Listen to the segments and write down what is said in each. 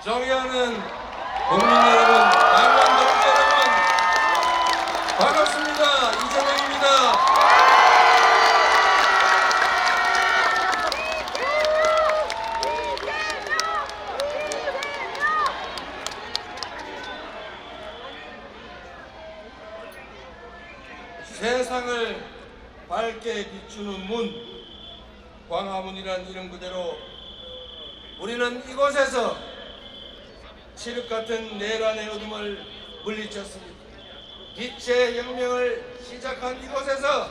존경하는 국민 여러분, 당원 동지 여러분, 반갑습니다. 이재명입니다. 세상을 밝게 비추는 문, 광화문이란 이름 그대로 우리는 이곳에서 칠흑 같은 내란의 어둠을 물리쳤습니다. 빛의 혁명을 시작한 이곳에서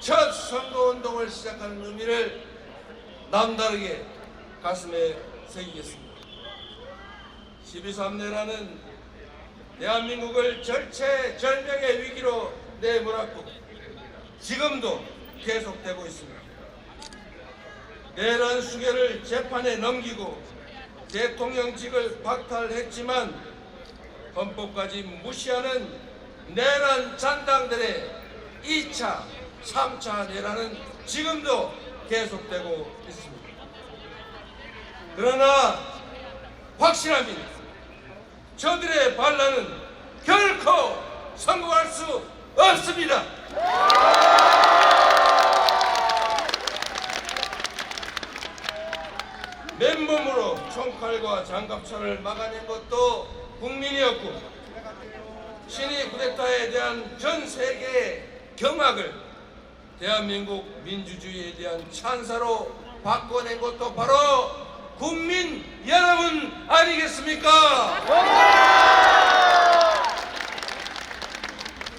첫 선거운동을 시작하는 의미를 남다르게 가슴에 새기겠습니다. 12.3내란은 대한민국을 절체절명의 위기로 내몰았고 지금도 계속되고 있습니다. 내란 수괴를 재판에 넘기고 대통령직을 박탈했지만 헌법까지 무시하는 내란 잔당들의 2차, 3차 내란은 지금도 계속되고 있습니다. 그러나 확실합니다. 저들의 반란은 결코 성공할 수 없습니다. 맨몸으로 총칼과 장갑차를 막아낸 것도 국민이었고 신이 쿠데타에 대한 전 세계의 경악을 대한민국 민주주의에 대한 찬사로 바꿔낸 것도 바로 국민 여러분 아니겠습니까?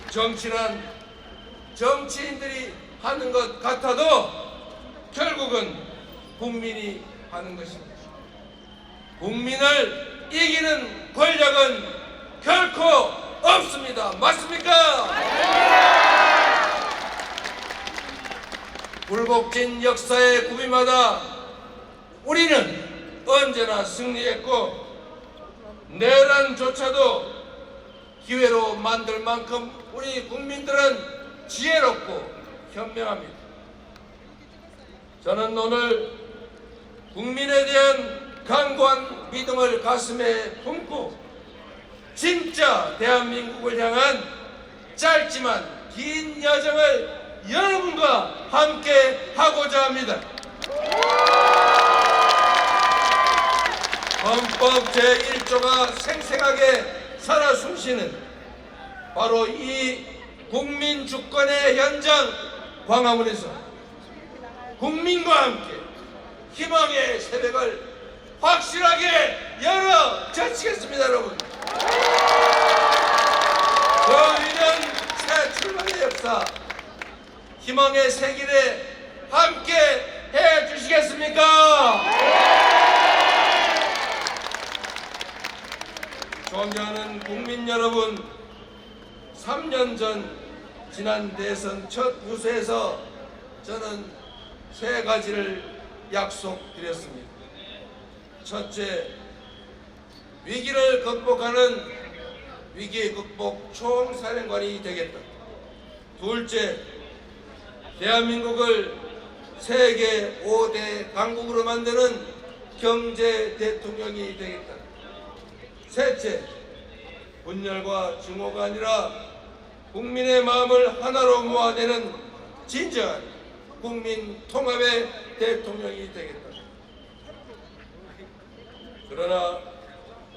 정치란 정치인들이 하는 것 같아도 결국은 국민이 하는 것입니다. 국민을 이기는 권력은 결코 없습니다. 맞습니까? 굴곡진 역사의 구비마다 우리는 언제나 승리했고 내란조차도 기회로 만들 만큼 우리 국민들은 지혜롭고 현명합니다. 저는 오늘 국민에 대한 강고한 믿음을 가슴에 품고 진짜 대한민국을 향한 짧지만 긴 여정을 여러분과 함께 하고자 합니다. 헌법 제1조가 생생하게 살아 숨쉬는 바로 이 국민 주권의 현장 광화문에서 국민과 함께 희망의 새벽을 확실하게 열어 제치겠습니다. 여러분, 그 위대한 새 출발의 역사 희망의 새 길에 함께 해 주시겠습니까? 존경하는 국민 여러분, 3년 전 지난 대선 첫 유세에서 저는 세 가지를 약속드렸습니다. 첫째, 위기를 극복하는 위기 극복 총사령관이 되겠다. 둘째, 대한민국을 세계 5대 강국으로 만드는 경제 대통령이 되겠다. 셋째, 분열과 증오가 아니라 국민의 마음을 하나로 모아내는 진정한 국민 통합의 대통령이 되겠다. 그러나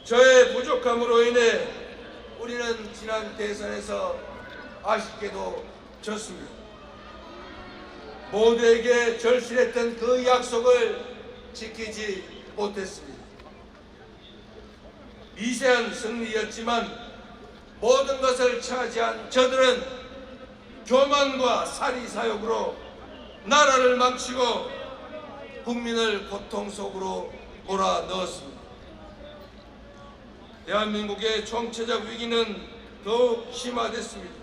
저의 부족함으로 인해 우리는 지난 대선에서 아쉽게도 졌습니다. 모두에게 절실했던 그 약속을 지키지 못했습니다. 미세한 승리였지만 모든 것을 차지한 저들은 교만과 사리사욕으로 나라를 망치고 국민을 고통 속으로 몰아넣었습니다. 대한민국의 총체적 위기는 더욱 심화됐습니다.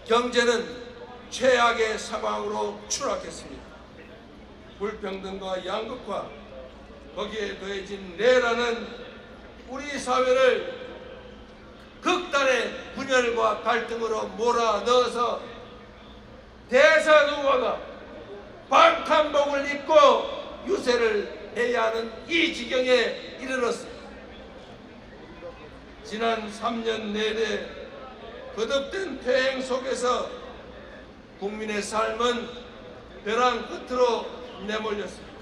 경제는 최악의 상황으로 추락했습니다. 불평등과 양극화, 거기에 더해진 내란은 우리 사회를 극단의 분열과 갈등으로 몰아넣어서 대선 후보가 방탄복을 입고 유세를 해야 하는 이 지경에 이르렀습니다. 지난 3년 내내 거듭된 퇴행 속에서 국민의 삶은 벼랑 끝으로 내몰렸습니다.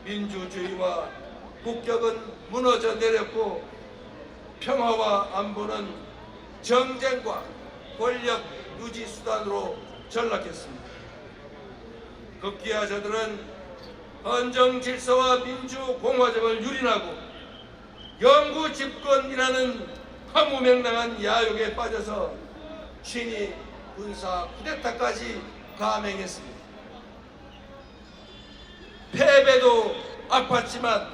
민주주의와 국격은 무너져 내렸고 평화와 안보는 정쟁과 권력 유지 수단으로 전락했습니다. 급기야 저들은 헌정 질서와 민주 공화정을 유린하고 영구 집권이라는 허무맹랑한 야욕에 빠져서 친위 군사 쿠데타까지 감행했습니다. 패배도 아팠지만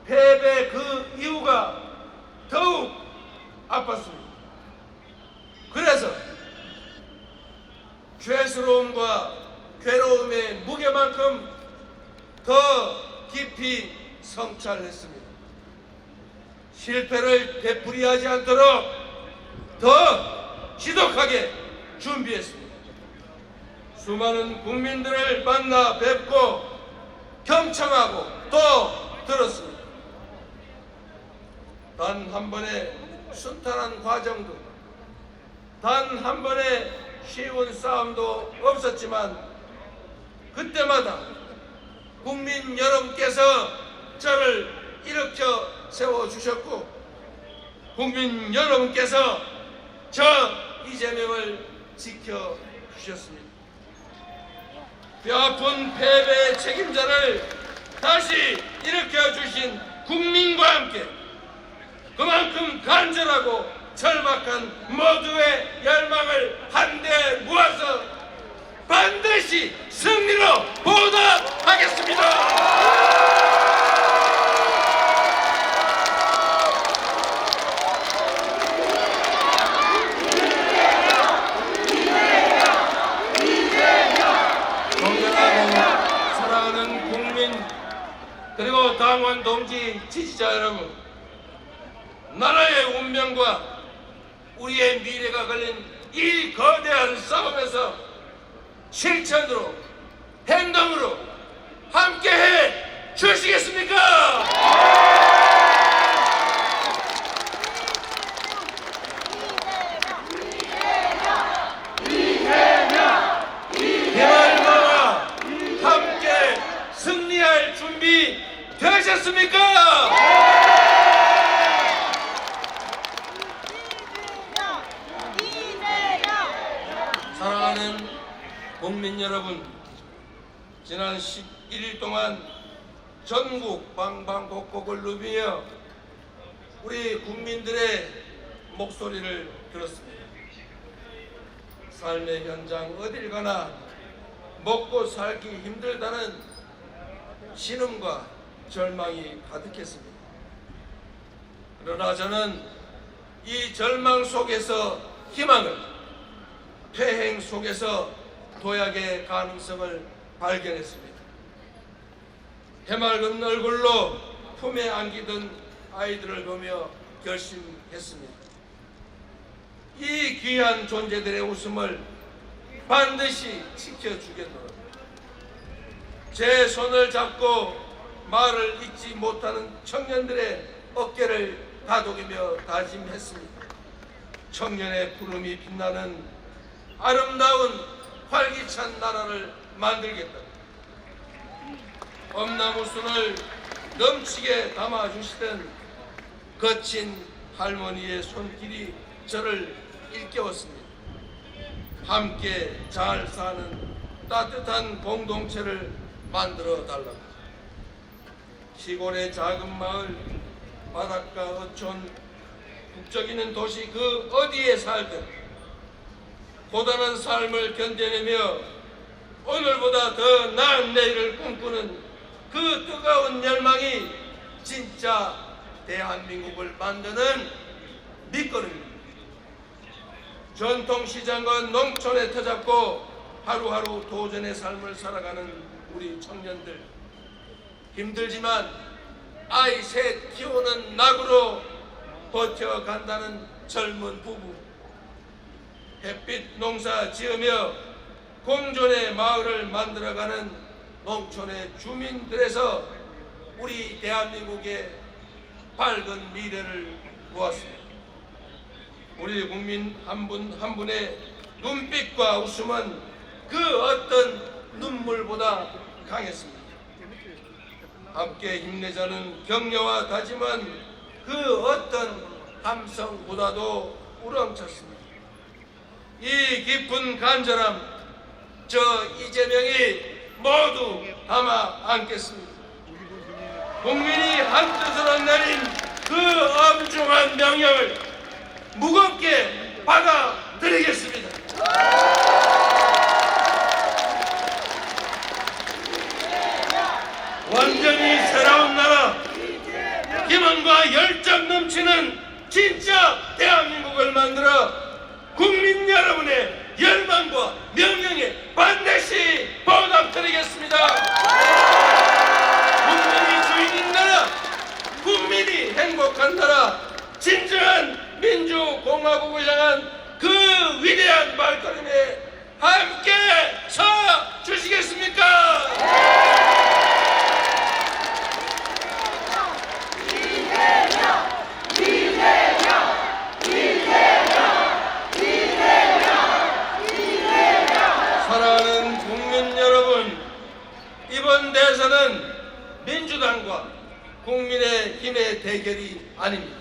패배 그 이유가 더욱 아팠습니다. 그래서 죄스러움과 괴로움의 무게만큼 더 깊이 성찰했습니다. 실패를 되풀이하지 않도록 더 지독하게 준비했습니다. 수많은 국민들을 만나 뵙고 경청하고 또 들었습니다. 단 한 번의 순탄한 과정도, 단 한 번의 쉬운 싸움도 없었지만 그때마다 국민 여러분께서 저를 일으켜 세워주셨고 국민 여러분께서 저 이재명을 지켜주셨습니다. 뼈아픈 패배의 책임자를 다시 일으켜주신 국민과 함께 그만큼 간절하고 절박한 모두의 열망을 한데 모아서 반드시 승리로 보답하겠습니다. 존경하고 사랑하는 국민 그리고 당원 동지 지지자 여러분, 나라의 운명과 우리의 미래가 걸린 이 거대한 싸움에서 실천으로 행동으로 함께해 주시겠습니까? 대만과 함께 승리할 준비 되셨습니까? 사랑하는 국민 여러분, 지난 11일 동안 전국 방방곡곡을 누비며 우리 국민들의 목소리를 들었습니다. 삶의 현장 어딜 가나 먹고 살기 힘들다는 신음과 절망이 가득했습니다. 그러나 저는 이 절망 속에서 희망을, 퇴행 속에서 도약의 가능성을 발견했습니다. 해맑은 얼굴로 품에 안기던 아이들을 보며 결심했습니다. 이 귀한 존재들의 웃음을 반드시 지켜주겠노라. 제 손을 잡고 말을 잊지 못하는 청년들의 어깨를 다독이며 다짐했습니다. 청년의 푸름이 빛나는 아름다운 활기찬 나라를 만들겠다. 엄나무순을 넘치게 담아주시던 거친 할머니의 손길이 저를 일깨웠습니다. 함께 잘 사는 따뜻한 공동체를 만들어 달라고. 시골의 작은 마을, 바닷가 어촌, 북적이는 도시 그 어디에 살든 고단한 삶을 견뎌내며 오늘보다 더 나은 내일을 꿈꾸는 그 뜨거운 열망이 진짜 대한민국을 만드는 밑거름입니다. 전통시장과 농촌에 터잡고 하루하루 도전의 삶을 살아가는 우리 청년들, 힘들지만 아이 셋 키우는 낙으로 버텨간다는 젊은 부부, 햇빛 농사 지으며 공존의 마을을 만들어가는 농촌의 주민들에서 우리 대한민국의 밝은 미래를 보았습니다. 우리 국민 한 분 한 분의 눈빛과 웃음은 그 어떤 눈물보다 강했습니다. 함께 힘내자는 격려와 다짐은 그 어떤 함성보다도 우렁찼습니다. 이 깊은 간절함 저 이재명이 모두 담아 안겠습니다. 국민이 한뜻으로 내린 그 엄중한 명령을 무겁게 받아들이겠습니다. 완전히 새로운 나라, 희망과 열정 넘치는 진짜 대한민국을 만들어 국민 여러분의 열망과 명령에 반드시 보답드리겠습니다. 국민이 주인인 나라, 국민이 행복한 나라, 진정한 민주공화국을 향한 그 위대한 발걸음에 함께 서 주시겠습니까? 사랑하는 국민 여러분, 이번 대선은 민주당과 국민의힘의 대결이 아닙니다.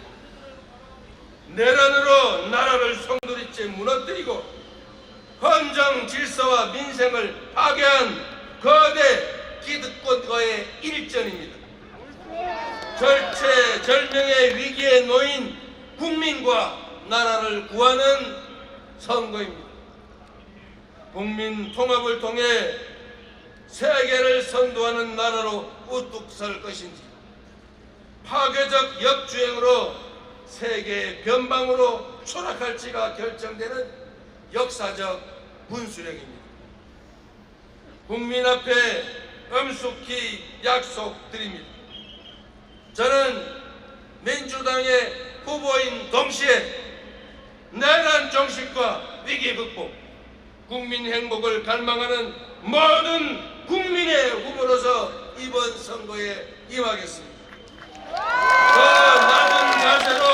내란으로 나라를 송두리째 무너뜨리고 헌정 질서와 민생을 파괴한 거대 기득권과의 일전입니다. 절체절명의 위기에 놓인 국민과 나라를 구하는 선거입니다. 국민 통합을 통해 세계를 선도하는 나라로 우뚝 설 것인지, 파괴적 역주행으로 세계 변방으로 추락할지가 결정되는 역사적 분수령입니다. 국민 앞에 엄숙히 약속드립니다. 저는 민주당의 후보인 동시에 내란 종식과 위기 극복, 국민 행복을 갈망하는 모든 국민의 후보로서 이번 선거에 임하겠습니다. 더 낮은 자세로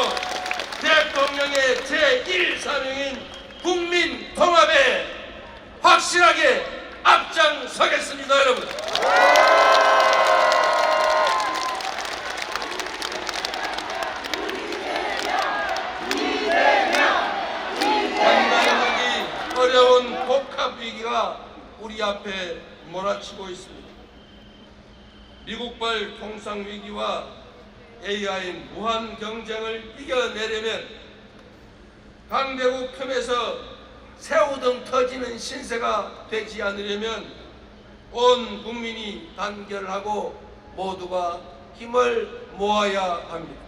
대통령의 제1사명인 국민 통합에 확실하게 앞장서겠습니다, 여러분. 감당하기 어려운 복합 위기가 우리 앞에 몰아치고 있습니다. 미국발 통상 위기와 AI 무한 경쟁을 이겨내려면 강대국 틈에서 새우등 터지는 신세가 되지 않으려면 온 국민이 단결하고 모두가 힘을 모아야 합니다.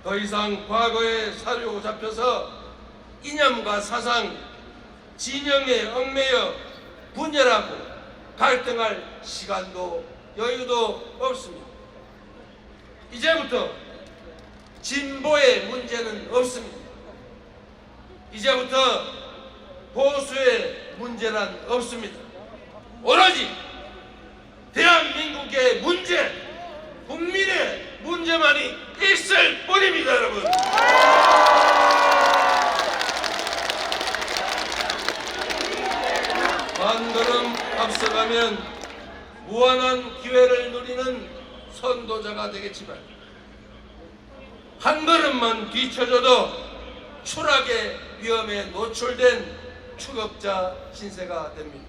더 이상 과거에 사로잡혀서 이념과 사상, 진영에 얽매여 분열하고 갈등할 시간도 여유도 없습니다. 이제부터 진보의 문제는 없습니다. 이제부터 보수의 문제란 없습니다. 오로지 대한민국의 문제, 국민의 문제만이 있을 뿐입니다, 여러분. 한 걸음 앞서가면 무한한 기회를 누리는 선도자가 되겠지만 한 걸음만 뒤쳐져도 추락의 위험에 노출된 추격자 신세가 됩니다.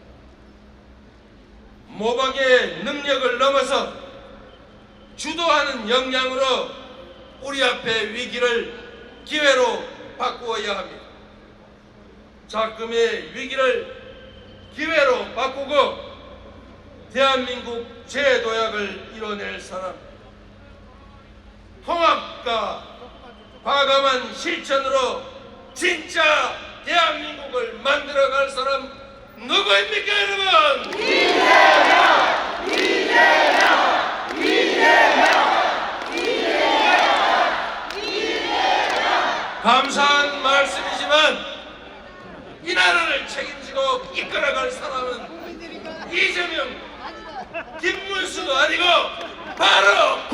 모방의 능력을 넘어서 주도하는 역량으로 우리 앞의 위기를 기회로 바꾸어야 합니다. 작금의 위기를 기회로 바꾸고 대한민국 재도약을 이뤄낼 사람, 통합과 과감한 실천으로 진짜 대한민국을 만들어갈 사람 누구입니까, 여러분? 이재명! 이재명! 이재명! 이재명! 이재명! 감사한 말씀이지만 이 나라를 책임지고 이끌어갈 사람은 이재명, 김문수도 아니고 바로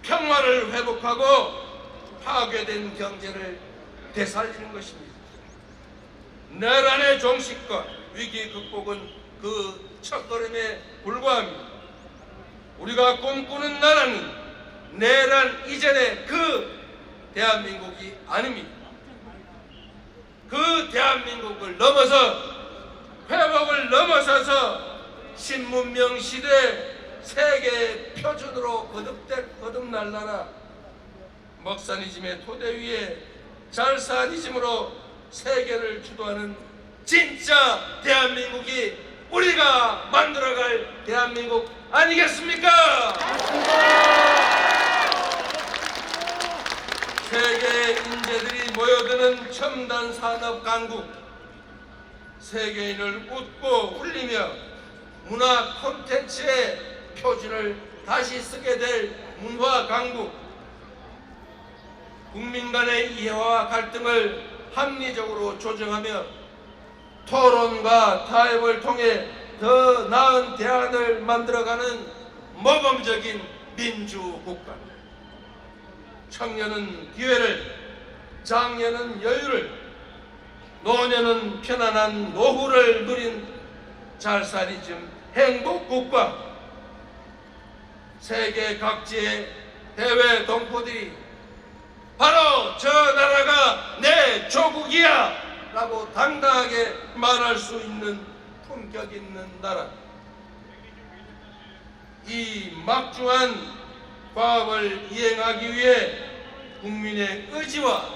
평화를 회복하고 파괴된 경제를 되살리는 것입니다. 내란의 종식과 위기 극복은 그 첫걸음에 불과합니다. 우리가 꿈꾸는 나라는 내란 이전의 그 대한민국이 아닙니다. 그 대한민국을 넘어서 회복을 넘어서서 신문명 시대 세계 표준으로 거듭날 나라, 먹사니즘의 토대 위에 잘사니즘으로 세계를 주도하는 진짜 대한민국이 우리가 만들어갈 대한민국 아니겠습니까? 세계 인재들이 모여드는 첨단 산업 강국, 세계인을 웃고 울리며 문화 콘텐츠의 표준을 다시 쓰게 될 문화 강국, 국민 간의 이해와 갈등을 합리적으로 조정하며 토론과 타협을 통해 더 나은 대안을 만들어가는 모범적인 민주국가. 청년은 기회를, 장년은 여유를, 노년은 편안한 노후를 누린 잘살이즘 행복국가. 세계 각지의 해외 동포들이 바로 저 나라가 내 조국이야 라고 당당하게 말할 수 있는 품격 있는 나라. 이 막중한 과업을 이행하기 위해 국민의 의지와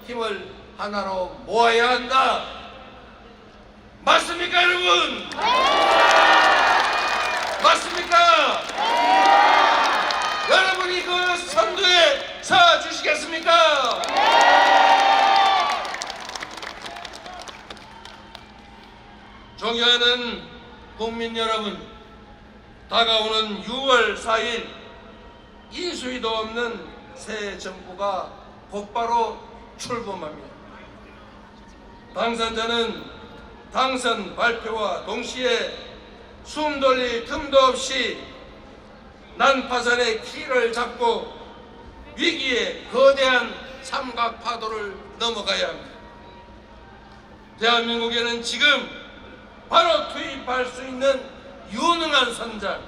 힘을 하나로 모아야 한다. 맞습니까, 여러분? 맞습니까? 여러분이 그 선두에 서 주시겠습니까? 존경하는 국민 여러분, 다가오는 6월 4일 인수위도 없는 새 정부가 곧바로 출범합니다. 당선자는 당선 발표와 동시에 숨 돌릴 틈도 없이 난파선의 키를 잡고 위기의 거대한 삼각파도를 넘어가야 합니다. 대한민국에는 지금 바로 투입할 수 있는 유능한 선장,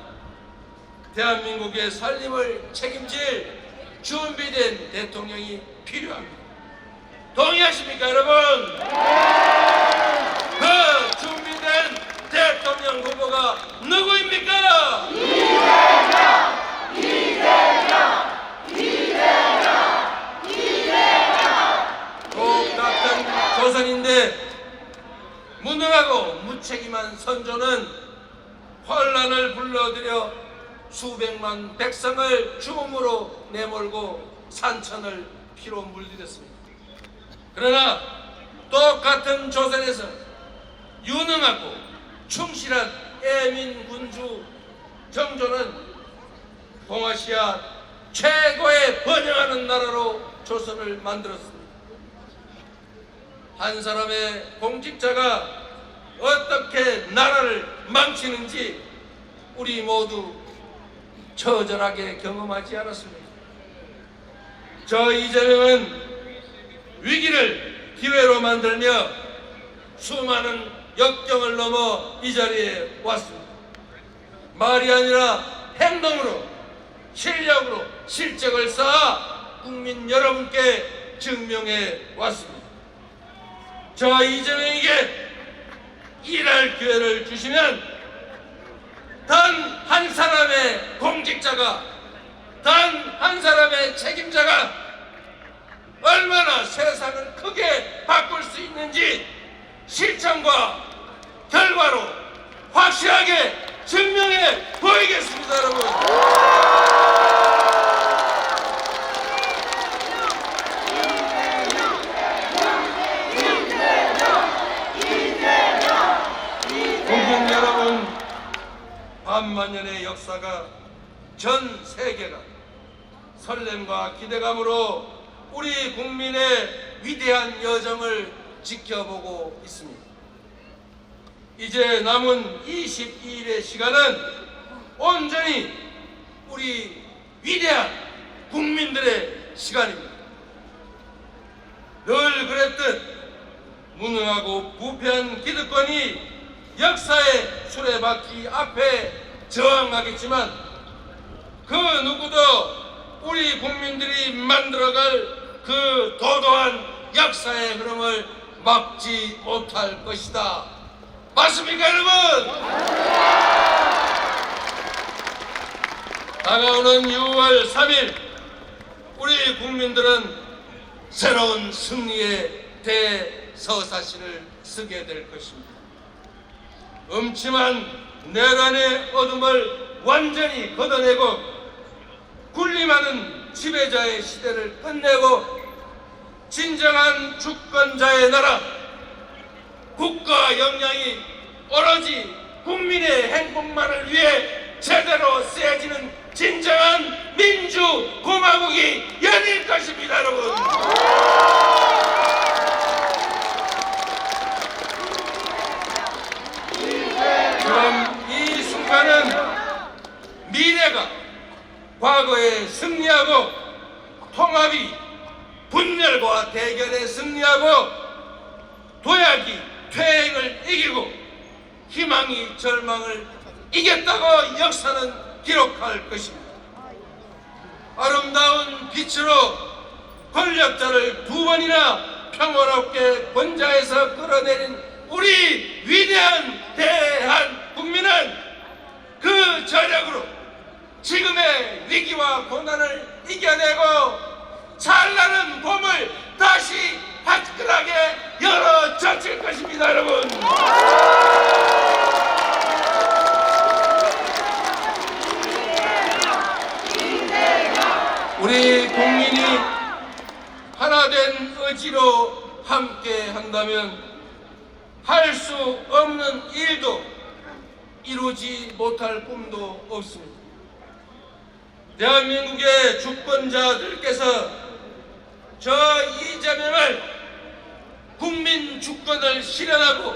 대한민국의 살림을 책임질 준비된 대통령이 필요합니다. 동의하십니까, 여러분? 그 준비된 대통령 후보가 누구입니까? 똑같은 조선인데 무능하고 무책임한 선조는 환란을 불러들여 수백만 백성을 죽음으로 내몰고 산천을 피로 물들였습니다. 그러나 똑같은 조선에서 유능하고 충실한 애민군주 정조는 동아시아 최고의 번영하는 나라로 조선을 만들었습니다. 한 사람의 공직자가 어떻게 나라를 망치는지 우리 모두 처절하게 경험하지 않았습니까? 저 이재명은 위기를 기회로 만들며 수많은 역경을 넘어 이 자리에 왔습니다. 말이 아니라 행동으로, 실력으로 실적을 쌓아 국민 여러분께 증명해 왔습니다. 저 이재명에게 일할 기회를 주시면 단 한 사람의 공직자가, 단 한 사람의 책임자가 얼마나 세상을 크게 바꿀 수 있는지 실천과 결과로 확실하게 증명해 보이겠습니다, 여러분. 국민 여러분, 반만년의 역사가 전 세계가 설렘과 기대감으로 우리 국민의 위대한 여정을 지켜보고 있습니다. 이제 남은 22일의 시간은 온전히 우리 위대한 국민 국민들의 시간입니다. 늘 그랬듯 무능하고 부패한 기득권이 역사의 수레바퀴 앞에 저항하겠지만 그 누구도 우리 국민들이 만들어갈 그 도도한 역사의 흐름을 막지 못할 것이다. 맞습니까, 여러분? 다가오는 6월 3일 우리 국민들은 새로운 승리의 대서사시를 쓰게 될 것입니다. 음침한 내란의 어둠을 완전히 걷어내고 군림하는 지배자의 시대를 끝내고 진정한 주권자의 나라, 국가 역량이 오로지 국민의 행복만을 위해 제대로 쓰여지는 진정한 민주공화국이 열릴 것입니다, 여러분. 그럼 이 순간은 미래가 과거에 승리하고 통합이 분열과 대결에 승리하고 도약이 퇴행을 이기고 희망이 절망을 이겼다고 역사는 기록할 것입니다. 아름다운 빛으로 권력자를 두 번이나 평화롭게 권좌에서 끌어내린 우리 위대한 대한국민은 그 저력으로 지금의 위기와 고난을 이겨내고 찬란한 봄을 다시 화끈하게 열어젖힐 것입니다, 여러분. 우리 국민이 하나된 의지로 함께 한다면 할 수 없는 일도 이루지 못할 꿈도 없습니다. 대한민국의 주권자들께서 저 이재명을 국민 주권을 실현하고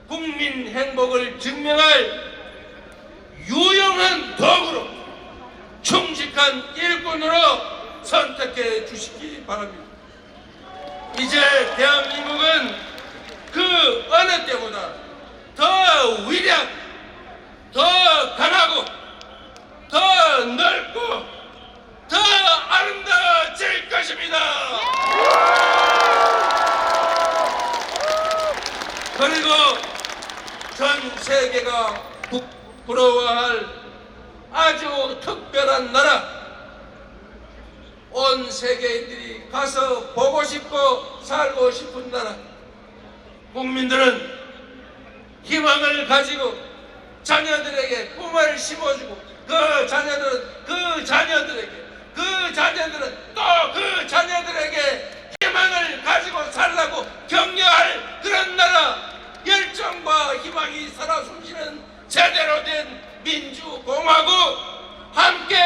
국민 행복을 증명할 유용한 도구로 충직한 일꾼으로 선택해 주시기 바랍니다. 이제 대한민국은 그 어느 때보다 더 위대한, 더 강하고 더 넓고 더 아름다워질 것입니다. 그리고 전 세계가 부러워할 아주 특별한 나라, 온 세계인들이 가서 보고 싶고 살고 싶은 나라, 국민들은 희망을 가지고 자녀들에게 꿈을 심어주고 그 자녀들은 또 그 자녀들에게 희망을 가지고 살라고 격려할 그런 나라, 열정과 희망이 살아 숨쉬는 제대로 된 민주공화국 함께